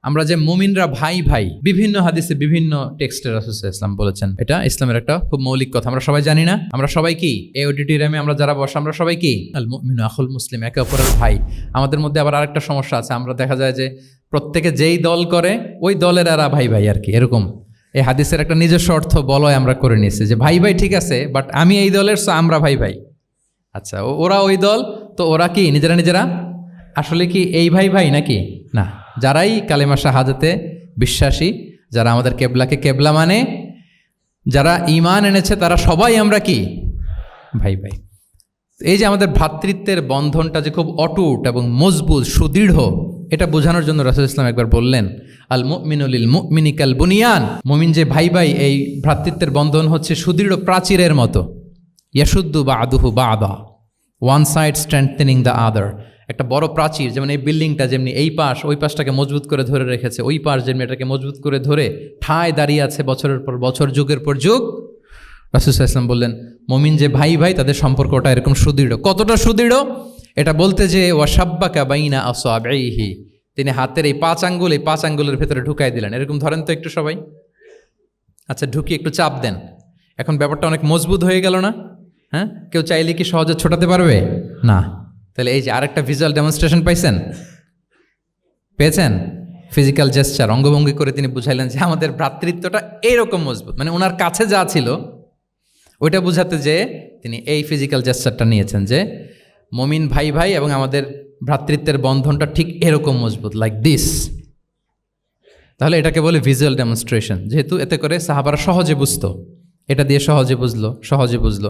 আমরা যে মুমিনরা ভাই ভাই, বিভিন্ন হাদিসে বিভিন্ন টেক্সটে রাসূল সাল্লাল্লাহু আলাইহি ওয়াসাল্লাম বলেছেন, এটা ইসলামের একটা খুব মৌলিক কথা। আমরা সবাই জানি না? আমরা সবাই কি এই অডিটোরিয়ামে আমরা যারা বসে আমরা সবাই কি আল মুমিনু আখুল মুসলিম, একে অপরের ভাই। আমাদের মধ্যে আবার আরেকটা সমস্যা আছে, আমরা দেখা যায় যে প্রত্যেকে যেই দল করে ওই দলের এরা ভাই ভাই আর কি, এরকম। এই হাদিসের একটা নিজস্ব অর্থ বলয় আমরা করে নিয়েছি যে ভাই ভাই ঠিক আছে, বাট আমি এই দলের, সো আমরা ভাই ভাই। আচ্ছা, ওরা ওই দল, তো ওরা কি নিজেরা নিজেরা আসলে কি এই ভাই ভাই নাকি? না, যারাই কালেমা শাহাদাতে বিশ্বাসী, যারা আমাদের কেবলাকে কেবলা মানে, যারা ঈমান এনেছে, তারা সবাই আমরা কি ভাই ভাই। এই যে আমাদের ভ্রাতৃত্বের বন্ধনটা যে খুব অটুট এবং মজবুত সুদৃঢ়, এটা বোঝানোর জন্য রাসূল ইসলাম একবার বললেন, আল মুমিনু লিল মুমিনি কাল বুনিয়ান। মুমিন যে ভাই ভাই, এই ভ্রাতৃত্বের বন্ধন হচ্ছে সুদৃঢ় প্রাচীরের মতো। ইয়াশুদ্দু বা'দুহু বা'দা, one side strengthening the other. একটা বড় প্রাচীর, যেমন এই বিল্ডিংটা যেমনি এই পাশ ওই পাশটাকে মজবুত করে ধরে রেখেছে, ওই পাশ যেমনি এটাকে মজবুত করে ধরে ঠায় দাঁড়িয়ে আছে বছরের পর বছর, যুগের পর যুগ। রাসূল সাল্লাল্লাহু আলাইহি ওয়াসাল্লাম বললেন, মুমিন যে ভাই ভাই তাদের সম্পর্কটা এরকম সুদৃঢ়। কতটা সুদৃঢ় এটা বলতে যে ওয়াশাব্বাকা বাইনা আসওয়াবিহি, তিনি হাতের এই পাঁচ আঙ্গুলের ভেতরে ঢুকাই দিলেন। এরকম ধরেন তো একটু সবাই, আচ্ছা ঢুকিয়ে একটু চাপ দেন। এখন ব্যাপারটা অনেক মজবুত হয়ে গেল না? হ্যাঁ, কেউ চাইলে কি সহজে ছোটাতে পারবে? না। তাহলে এই যে আরেকটা ভিজুয়াল ডেমনস্ট্রেশন পেয়েছেন? ফিজিক্যাল জেস্চার, অঙ্গভঙ্গি করে তিনি বুঝাইলেন যে আমাদের ভ্রাতৃত্বটা এইরকম মজবুত, মানে ওনার কাছে যা ছিল ওইটা বুঝাতে যে তিনি এই ফিজিক্যাল জেস্চারটা নিয়েছেন যে মুমিন ভাই ভাই এবং আমাদের ভ্রাতৃত্বের বন্ধনটা ঠিক এরকম মজবুত, লাইক দিস। তাহলে এটাকে বলে ভিজুয়াল ডেমনস্ট্রেশন, যেহেতু এতে করে সাহাবারা সহজে বুঝতো, এটা দিয়ে সহজে বুঝলো।